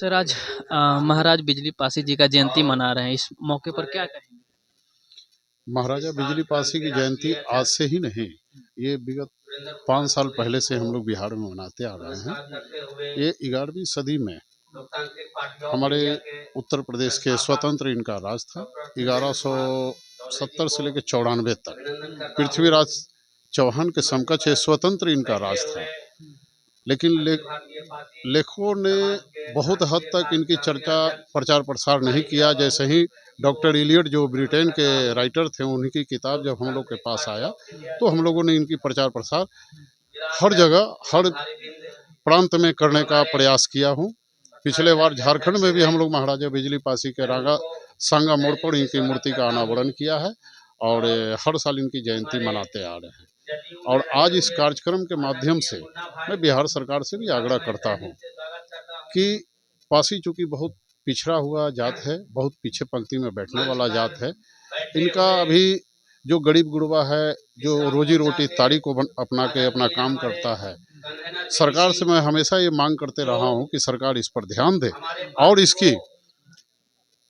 Sir आज महाराज बिजली पासी जी का जयंती मना रहे हैं, इस मौके पर क्या कहेंगे? महाराजा बिजली पासी की जयंती आज से ही नहीं, ये विगत 5 साल पहले से हम लोग बिहार में मनाते आ रहे हैं। ये 11वीं सदी में हमारे उत्तर प्रदेश के स्वतंत्र इनका राज था। 1170 से लेकर 94 तक पृथ्वीराज चौहान के समकक्ष ये स्वतंत्र इनका राज था। लेकिन लेखकों ने बहुत हद तक इनकी चर्चा प्रचार प्रसार नहीं किया। जैसे ही डॉक्टर इलियट जो ब्रिटेन के राइटर थे, उनकी किताब जब हम लोग के पास आया तो हम लोगों ने इनकी प्रचार प्रसार हर जगह हर प्रांत में करने का प्रयास किया हूँ। पिछले बार झारखंड में भी हम लोग महाराजा बिजली पासी के रागा सांगा मोड़ पर इनकी मूर्ति का अनावरण किया है और हर साल इनकी जयंती मनाते आ रहे हैं। और आज इस कार्यक्रम के माध्यम से मैं बिहार सरकार से भी आग्रह करता हूँ कि पासी चूँकि बहुत पिछड़ा हुआ जात है, बहुत पीछे पंक्ति में बैठने वाला जात है, इनका अभी जो गरीब गुरबा है, जो रोजी रोटी ताड़ी को अपना के अपना काम करता है, सरकार से मैं हमेशा ये मांग करते रहा हूँ कि सरकार इस पर ध्यान दे और इसकी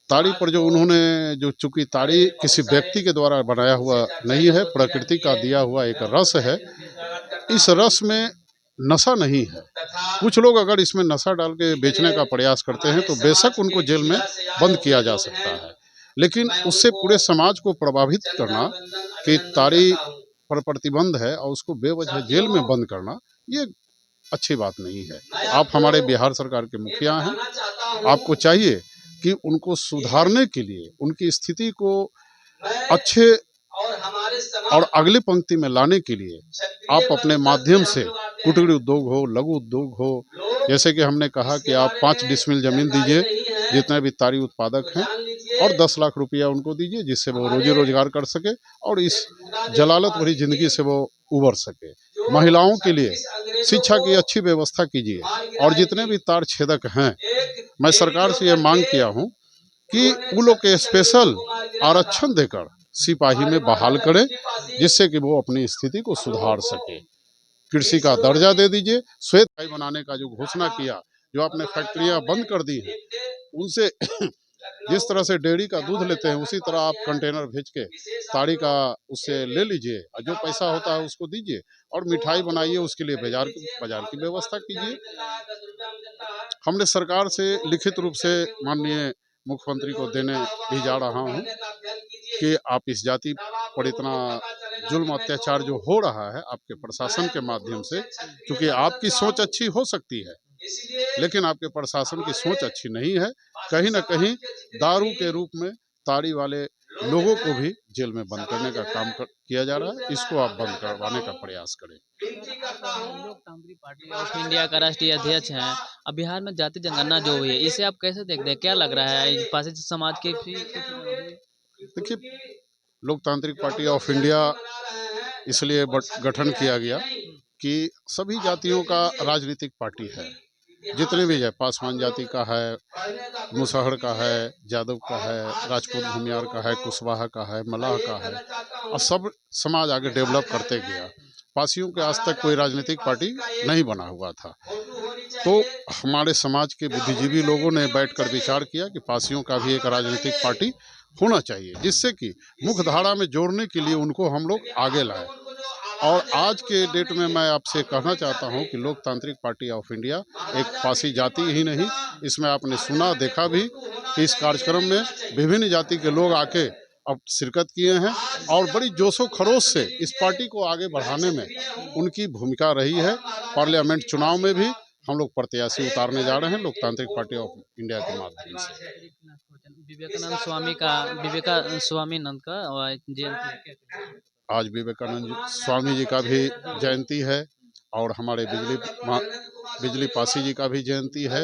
ताड़ी पर जो उन्होंने जो चूँकि ताड़ी किसी व्यक्ति के द्वारा बनाया हुआ नहीं है, प्रकृति का दिया हुआ एक रस है। इस रस में नशा नहीं है। कुछ लोग अगर इसमें नशा डाल के बेचने का प्रयास करते हैं तो बेशक उनको जेल में बंद किया जा सकता है, लेकिन उससे पूरे समाज को प्रभावित करना कि ताड़ी पर प्रतिबंध है और उसको बेवजह जेल में बंद करना, ये अच्छी बात नहीं है। आप हमारे बिहार सरकार के मुखिया हैं, आपको चाहिए कि उनको सुधारने के लिए, उनकी स्थिति को अच्छे और अगली पंक्ति में लाने के लिए आप अपने माध्यम से कुटीर उद्योग हो, लघु उद्योग हो, जैसे कि हमने कहा कि आप 5 डिसमिल जमीन दीजिए जितने भी ताड़ी उत्पादक हैं और 10 लाख रुपया उनको दीजिए, जिससे वो रोजी रोजगार कर सके और इस जलालत भरी जिंदगी से वो उबर सके। महिलाओं के लिए शिक्षा की अच्छी व्यवस्था कीजिए और जितने भी तार छेदक हैं, मैं सरकार से यह मांग किया हूँ कि उन लोग के स्पेशल आरक्षण देकर सिपाही में बहाल करें, जिससे कि वो अपनी स्थिति को सुधार सके। कृषि का दर्जा दे दीजिए। श्वेत खाई बनाने का जो घोषणा किया, जो आपने फैक्ट्रियां बंद कर दी हैं, उनसे जिस तरह से डेयरी का दूध लेते हैं उसी तरह आप कंटेनर भेज के ताड़ी का उससे ले लीजिए और जो पैसा होता है उसको दीजिए और मिठाई बनाइए, उसके लिए बाजार की व्यवस्था कीजिए। हमने सरकार से लिखित रूप से माननीय मुख्यमंत्री को देने भी जा रहा हूँ कि आप इस जाति पर इतना जुल्म अत्याचार जो हो रहा है आपके प्रशासन के माध्यम से, क्योंकि आपकी सोच अच्छी हो सकती है लेकिन आपके प्रशासन की सोच अच्छी नहीं है। कहीं ना कहीं दारू के रूप में ताड़ी वाले लोगों को भी जेल में बंद करने का काम किया जा रहा है। इसको आप बंद करवाने का प्रयास करें। लोकतांत्रिक पार्टी ऑफ इंडिया का राष्ट्रीय अध्यक्ष हैं। अब बिहार में जाति जनगणना जो हुई है, इसे आप कैसे देखते हैं? क्या लग रहा है पासी समाज के भी देखिए, लोकतांत्रिक पार्टी ऑफ इंडिया इसलिए गठन किया गया कि सभी जातियों का राजनीतिक पार्टी है। जितने भी है, पासवान जाति का है, मुसहर का है, यादव का है, राजपूत भूमियार का है, कुशवाहा का है, मलाह का है, और सब समाज आगे डेवलप करते गया। पासियों के आज तक कोई राजनीतिक पार्टी नहीं बना हुआ था। तो हमारे समाज के बुद्धिजीवी लोगों ने बैठकर विचार किया कि पासियों का भी एक राजनीतिक पार्टी होना चाहिए, जिससे कि मुख्य धारा में जोड़ने के लिए उनको हम लोग आगे लाएं। और आज के डेट में मैं आपसे कहना चाहता हूं कि लोकतांत्रिक पार्टी ऑफ इंडिया एक पासी जाति ही नहीं, इसमें आपने सुना देखा भी कि इस कार्यक्रम में विभिन्न जाति के लोग आके अब शिरकत किए हैं और बड़ी जोशो खरोश से इस पार्टी को आगे बढ़ाने में उनकी भूमिका रही है। पार्लियामेंट चुनाव में भी हम लोग प्रत्याशी उतारने जा रहे हैं लोकतांत्रिक पार्टी ऑफ इंडिया के माध्यम से। विवेकानंद स्वामी नंद का जयंती है। आज विवेकानंद स्वामी जी का भी जयंती है और हमारे बिजली पासी जी का भी जयंती है।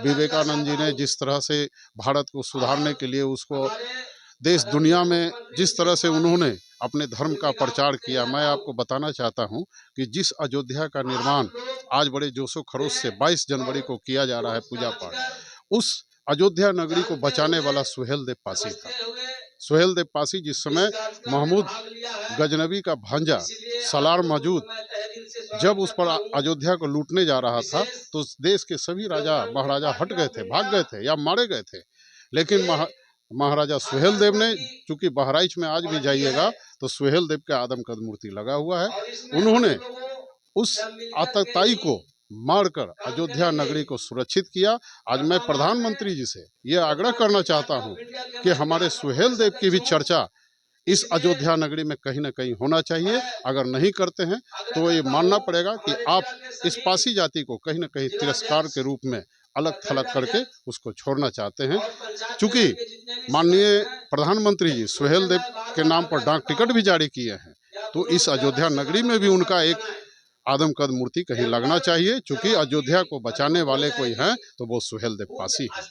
विवेकानंद जी ने जिस तरह से भारत को सुधारने के लिए, उसको देश दुनिया में जिस तरह से उन्होंने अपने धर्म का प्रचार किया, मैं आपको बताना चाहता हूं कि जिस अयोध्या का निर्माण आज बड़े जोशो खरोश से 22 जनवरी को किया जा रहा है पूजा पाठ, उस अयोध्या नगरी को बचाने वाला सुहेलदेव पासी था। सुहेल देव पासी जिस समय महमूद गजनबी का भांजा सलार मौजूद जब उस पर अयोध्या को लूटने जा रहा था, तो देश के सभी राजा महाराजा हट गए थे, भाग गए थे या मारे गए थे। लेकिन महाराजा सुहेल देव ने, चूंकि बहराइच में आज भी जाइएगा तो सुहेल देव का आदमकद मूर्ति लगा हुआ है, उन्होंने उस आतताई को मारकर अयोध्या नगरी को सुरक्षित किया। आज मैं प्रधानमंत्री जी से ये आग्रह करना चाहता हूं कि हमारे सुहेल देव की भी चर्चा इस अयोध्या नगरी में कहीं ना कहीं होना चाहिए। अगर नहीं करते हैं तो ये मानना पड़ेगा कि आप इस पासी जाति को कहीं ना कहीं तिरस्कार के रूप में अलग थलग करके उसको छोड़ना चाहते हैं। चूंकि माननीय प्रधानमंत्री जी सुहेल देव के नाम पर डाक टिकट भी जारी किए हैं, तो इस अयोध्या नगरी में भी उनका एक आदमकद मूर्ति कहीं लगना चाहिए। चूंकि अयोध्या को बचाने वाले कोई हैं तो वो सुहेल देव पासी हैं।